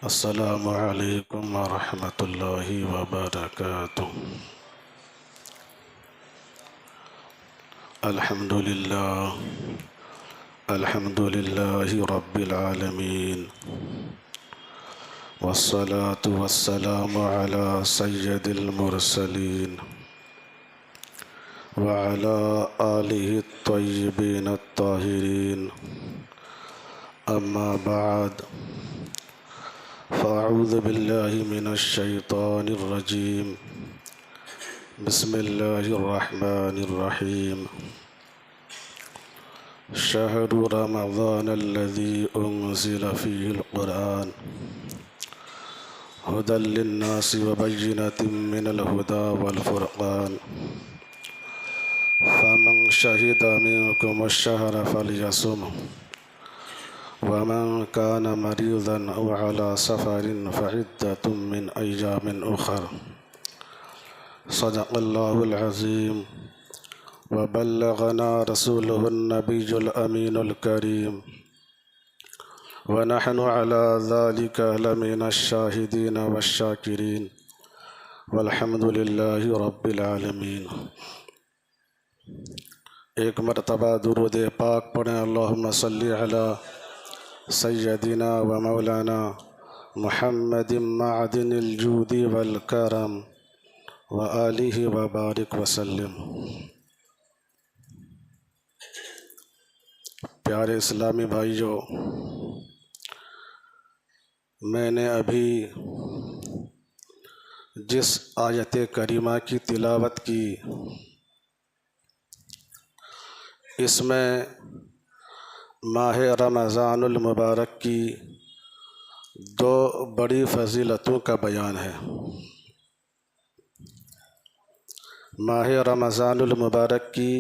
السلام علیکم ورحمۃ اللہ وبرکاتہ۔ الحمد للہ رب العالمین، والصلاة والسلام علی سید المرسلین وعلی آلہ الطیبین الطاہرین، اما بعد فاعوذ باللہ من الشیطان الرجیم، بسم اللہ الرحمن الرحیم۔ شہر رمضان الذی انزل فیہ القرآن ھدی للناس وبینۃ من الھدی والفرقان، فمن شہد منکم الشہر فلیصمہ، ومن كان مريضا أو على سفر فعدة من أيام أخر، صدق الله العظيم وبلغنا رسوله النبي الأمين الكريم، ونحن على ذلك لمن الشاهدين والشاكرين، والحمد لله رب العالمين۔ ایک مرتبہ درود پاک پڑھیں، اللہم صلی علی سیدنا و مولانا محمد معدن الجود والکرم وآلہ وبارک وسلم۔ پیارے اسلامی بھائیو، میں نے ابھی جس آیت کریمہ کی تلاوت کی، اس میں ماہ رمضان المبارک کی دو بڑی فضیلتوں کا بیان ہے۔ ماہ رمضان المبارک کی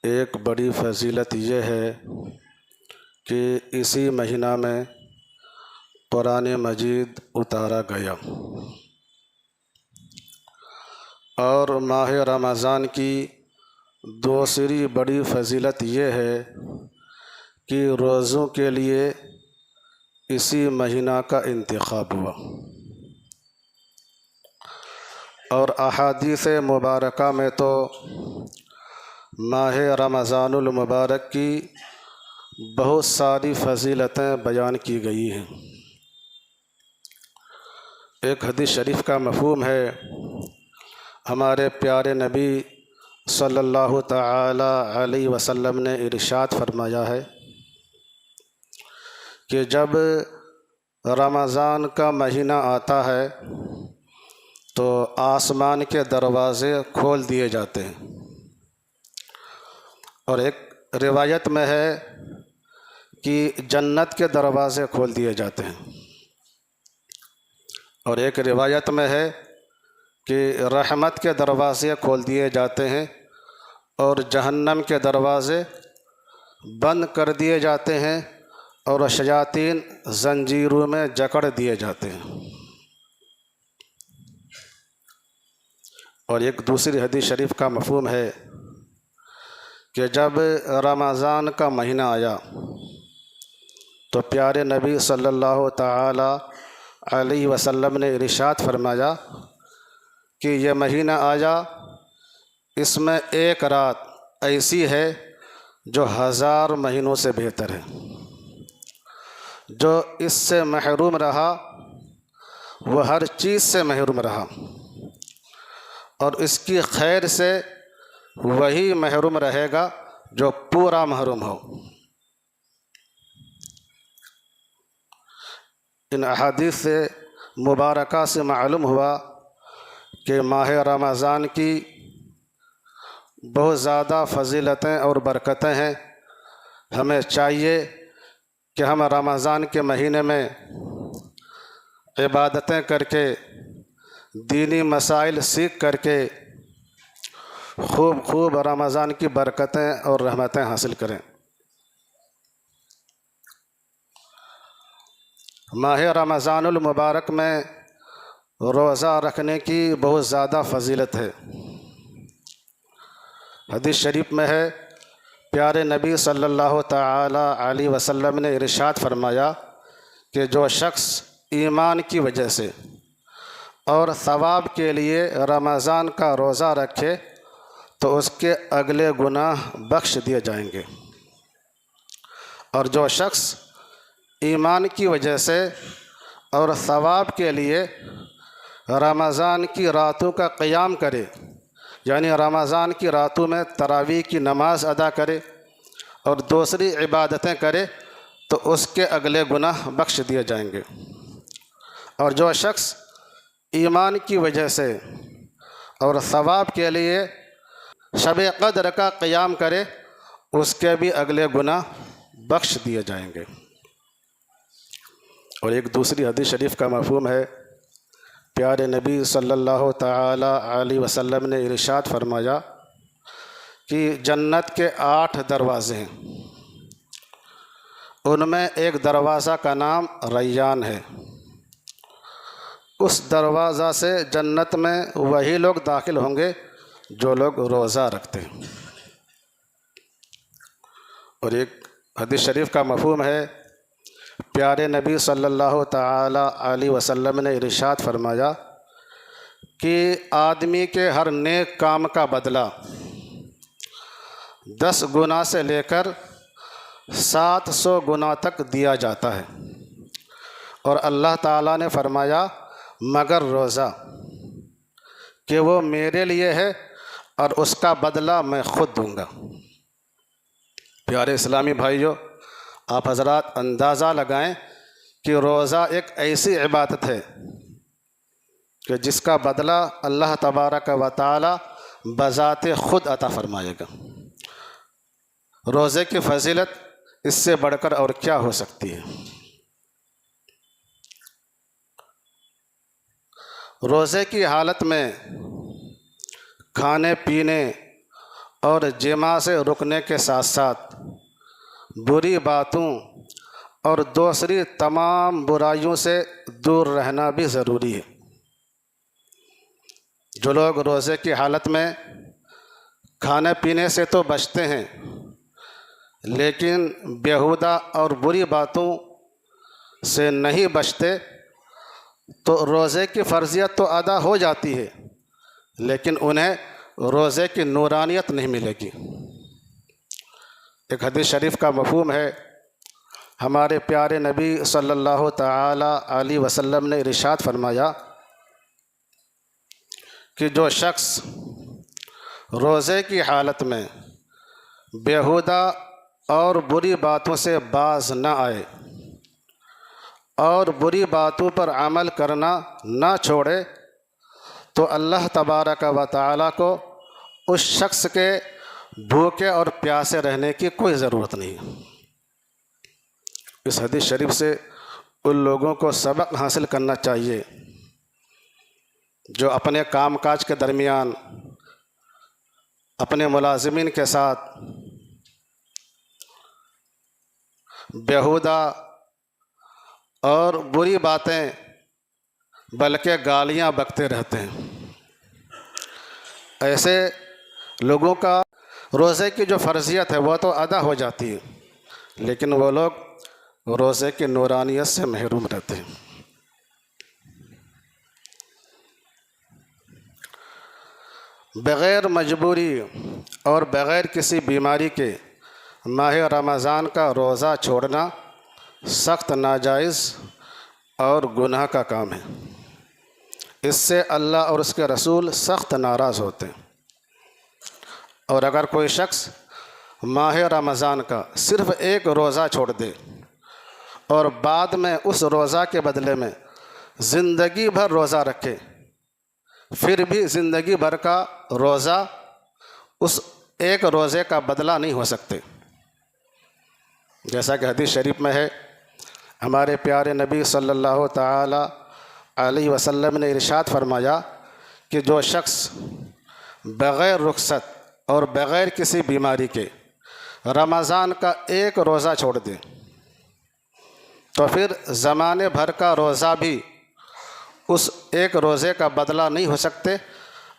ایک بڑی فضیلت یہ ہے کہ اسی مہینہ میں قرآن مجید اتارا گیا، اور ماہ رمضان کی دوسری بڑی فضیلت یہ ہے کہ روزوں کے لیے اسی مہینہ کا انتخاب ہوا، اور احادیث مبارکہ میں تو ماہ رمضان المبارک کی بہت ساری فضیلتیں بیان کی گئی ہیں۔ ایک حدیث شریف کا مفہوم ہے، ہمارے پیارے نبی صلی اللہ تعالی علیہ وسلم نے ارشاد فرمایا ہے کہ جب رمضان کا مہینہ آتا ہے تو آسمان کے دروازے کھول دیے جاتے ہیں، اور ایک روایت میں ہے کہ جنت کے دروازے کھول دیے جاتے ہیں، اور ایک روایت میں ہے کہ رحمت کے دروازے کھول دیے جاتے ہیں اور جہنم کے دروازے بند کر دیے جاتے ہیں، اور شیاطین زنجیروں میں جکڑ دیے جاتے ہیں۔ اور ایک دوسری حدیث شریف کا مفہوم ہے کہ جب رمضان کا مہینہ آیا تو پیارے نبی صلی اللہ تعالی علیہ وسلم نے ارشاد فرمایا کہ یہ مہینہ آیا، اس میں ایک رات ایسی ہے جو 1000 مہینوں سے بہتر ہے۔ جو اس سے محروم رہا وہ ہر چیز سے محروم رہا، اور اس کی خیر سے وہی محروم رہے گا جو پورا محروم ہو۔ ان احادیث سے مبارکہ سے معلوم ہوا کہ ماہ رمضان کی بہت زیادہ فضیلتیں اور برکتیں ہیں۔ ہمیں چاہیے کہ ہم رمضان کے مہینے میں عبادتیں کر کے، دینی مسائل سیکھ کر کے خوب رمضان کی برکتیں اور رحمتیں حاصل کریں۔ ماہ رمضان المبارک میں روزہ رکھنے کی بہت زیادہ فضیلت ہے۔ حدیث شریف میں ہے، پیارے نبی صلی اللہ تعالی علیہ وسلم نے ارشاد فرمایا کہ جو شخص ایمان کی وجہ سے اور ثواب کے لیے رمضان کا روزہ رکھے تو اس کے اگلے گناہ بخش دیے جائیں گے، اور جو شخص ایمان کی وجہ سے اور ثواب کے لیے رمضان کی راتوں کا قیام کرے، یعنی رمضان کی راتوں میں تراویح کی نماز ادا کرے اور دوسری عبادتیں کرے، تو اس کے اگلے گناہ بخش دیے جائیں گے۔ اور جو شخص ایمان کی وجہ سے اور ثواب کے لیے شب قدر کا قیام کرے، اس کے بھی اگلے گناہ بخش دیے جائیں گے۔ اور ایک دوسری حدیث شریف کا مفہوم ہے، پیارے نبی صلی اللہ تعالی علیہ وسلم نے ارشاد فرمایا کہ جنت کے 8 دروازے ہیں، ان میں ایک دروازہ کا نام ریان ہے۔ اس دروازہ سے جنت میں وہی لوگ داخل ہوں گے جو لوگ روزہ رکھتے ہیں۔ اور ایک حدیث شریف کا مفہوم ہے، پیارے نبی صلی اللہ تعالی علیہ وسلم نے ارشاد فرمایا کہ آدمی کے ہر نیک کام کا بدلہ 10 گنا سے لے کر 700 گنا تک دیا جاتا ہے، اور اللہ تعالیٰ نے فرمایا مگر روزہ، کہ وہ میرے لیے ہے اور اس کا بدلہ میں خود دوں گا۔ پیارے اسلامی بھائیوں، آپ حضرات اندازہ لگائیں کہ روزہ ایک ایسی عبادت ہے کہ جس کا بدلہ اللہ تبارک و تعالی بذات خود عطا فرمائے گا۔ روزے کی فضیلت اس سے بڑھ کر اور کیا ہو سکتی ہے؟ روزے کی حالت میں کھانے پینے اور جماع سے رکنے کے ساتھ ساتھ بری باتوں اور دوسری تمام برائیوں سے دور رہنا بھی ضروری ہے۔ جو لوگ روزے کی حالت میں کھانے پینے سے تو بچتے ہیں، لیکن بیہودہ اور بری باتوں سے نہیں بچتے، تو روزے کی فرضیت تو ادا ہو جاتی ہے، لیکن انہیں روزے کی نورانیت نہیں ملے گی۔ ایک حدیث شریف کا مفہوم ہے، ہمارے پیارے نبی صلی اللہ تعالی علیہ وسلم نے ارشاد فرمایا کہ جو شخص روزے کی حالت میں بیہودہ اور بری باتوں سے باز نہ آئے اور بری باتوں پر عمل کرنا نہ چھوڑے، تو اللہ تبارک و تعالیٰ کو اس شخص کے بھوکے اور پیاسے رہنے کی کوئی ضرورت نہیں۔ اس حدیث شریف سے ان لوگوں کو سبق حاصل کرنا چاہیے جو اپنے کام کاج کے درمیان اپنے ملازمین کے ساتھ بیہودہ اور بری باتیں بلکہ گالیاں بکتے رہتے ہیں۔ ایسے لوگوں کا روزے کی جو فرضیت ہے وہ تو ادا ہو جاتی ہے، لیکن وہ لوگ روزے کی نورانیت سے محروم رہتے ہیں۔ بغیر مجبوری اور بغیر کسی بیماری کے ماہ رمضان کا روزہ چھوڑنا سخت ناجائز اور گناہ کا کام ہے۔ اس سے اللہ اور اس کے رسول سخت ناراض ہوتے ہیں۔ اور اگر کوئی شخص ماہ رمضان کا صرف ایک روزہ چھوڑ دے اور بعد میں اس روزہ کے بدلے میں زندگی بھر روزہ رکھے، پھر بھی زندگی بھر کا روزہ اس ایک روزے کا بدلہ نہیں ہو سکتے۔ جیسا کہ حدیث شریف میں ہے، ہمارے پیارے نبی صلی اللہ تعالی علیہ وسلم نے ارشاد فرمایا کہ جو شخص بغیر رخصت اور بغیر کسی بیماری کے رمضان کا ایک روزہ چھوڑ دے، تو پھر زمانے بھر کا روزہ بھی اس ایک روزے کا بدلہ نہیں ہو سکتے،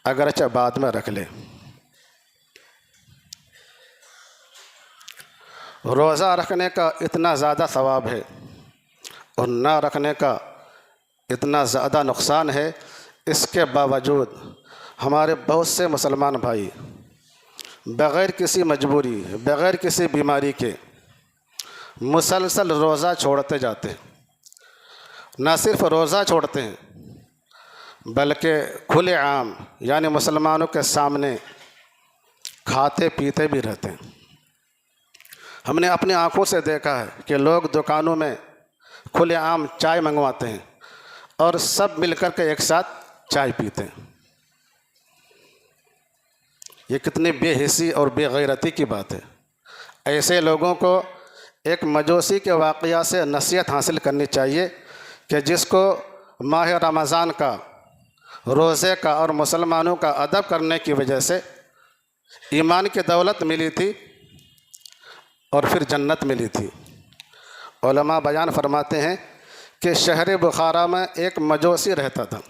اگرچہ بعد میں رکھ لے۔ روزہ رکھنے کا اتنا زیادہ ثواب ہے اور نہ رکھنے کا اتنا زیادہ نقصان ہے، اس کے باوجود ہمارے بہت سے مسلمان بھائی بغیر کسی مجبوری، بغیر کسی بیماری کے مسلسل روزہ چھوڑتے جاتے ہیں۔ نہ صرف روزہ چھوڑتے ہیں بلکہ کھلے عام یعنی مسلمانوں کے سامنے کھاتے پیتے بھی رہتے ہیں۔ ہم نے اپنی آنکھوں سے دیکھا ہے کہ لوگ دکانوں میں کھلے عام چائے منگواتے ہیں اور سب مل کر کے ایک ساتھ چائے پیتے ہیں۔ یہ کتنی بے حسی اور بے غیرتی کی بات ہے۔ ایسے لوگوں کو ایک مجوسی کے واقعہ سے نصیحت حاصل کرنی چاہیے کہ جس کو ماہ رمضان کا، روزے کا اور مسلمانوں کا ادب کرنے کی وجہ سے ایمان کی دولت ملی تھی اور پھر جنت ملی تھی۔ علماء بیان فرماتے ہیں کہ شہر بخارا میں ایک مجوسی رہتا تھا۔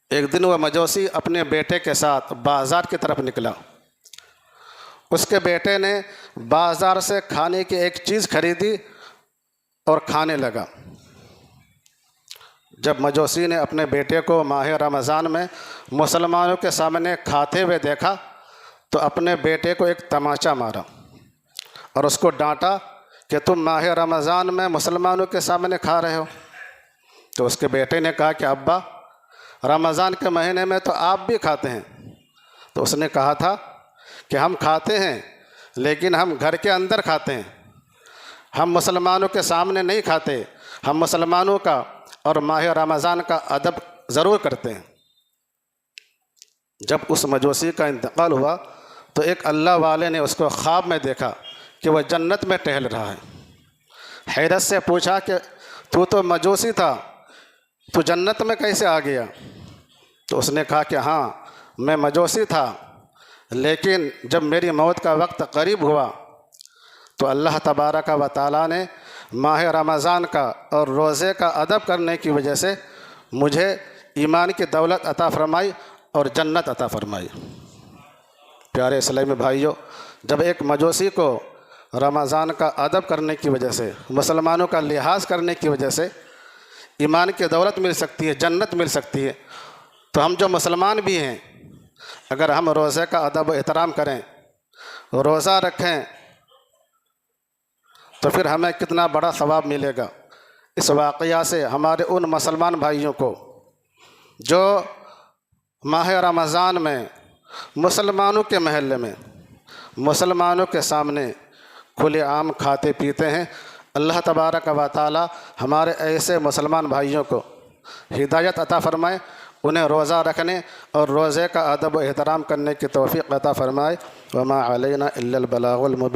ایک دن وہ مجوسی اپنے بیٹے کے ساتھ بازار کی طرف نکلا۔ اس کے بیٹے نے بازار سے کھانے کی ایک چیز خریدی اور کھانے لگا۔ جب مجوسی نے اپنے بیٹے کو ماہ رمضان میں مسلمانوں کے سامنے کھاتے ہوئے دیکھا تو اپنے بیٹے کو ایک تماچا مارا اور اس کو ڈانٹا کہ تم ماہ رمضان میں مسلمانوں کے سامنے کھا رہے ہو۔ تو اس کے بیٹے نے کہا کہ ابا، رمضان کے مہینے میں تو آپ بھی کھاتے ہیں۔ تو اس نے کہا تھا کہ ہم کھاتے ہیں لیکن ہم گھر کے اندر کھاتے ہیں، ہم مسلمانوں کے سامنے نہیں کھاتے، ہم مسلمانوں کا اور ماہ رمضان کا ادب ضرور کرتے ہیں۔ جب اس مجوسی کا انتقال ہوا تو ایک اللہ والے نے اس کو خواب میں دیکھا کہ وہ جنت میں ٹہل رہا ہے۔ حیرت سے پوچھا کہ تو مجوسی تھا، تو جنت میں کیسے آ گیا؟ تو اس نے کہا کہ ہاں، میں مجوسی تھا، لیکن جب میری موت کا وقت قریب ہوا تو اللہ تبارک و تعالیٰ نے ماہ رمضان کا اور روزے کا ادب کرنے کی وجہ سے مجھے ایمان کی دولت عطا فرمائی اور جنت عطا فرمائی۔ پیارے اسلامی بھائیوں، جب ایک مجوسی کو رمضان کا ادب کرنے کی وجہ سے، مسلمانوں کا لحاظ کرنے کی وجہ سے ایمان کی دولت مل سکتی ہے، جنت مل سکتی ہے، تو ہم جو مسلمان بھی ہیں اگر ہم روزے کا ادب و احترام کریں، روزہ رکھیں، تو پھر ہمیں کتنا بڑا ثواب ملے گا۔ اس واقعہ سے ہمارے ان مسلمان بھائیوں کو جو ماہ رمضان میں مسلمانوں کے محلے میں مسلمانوں کے سامنے کھلے عام کھاتے پیتے ہیں، اللہ تبارک و تعالی ہمارے ایسے مسلمان بھائیوں کو ہدایت عطا فرمائے، انہیں روزہ رکھنے اور روزے کا ادب و احترام کرنے کی توفیق عطا فرمائے۔ وما علینا الا البلاغ المبین۔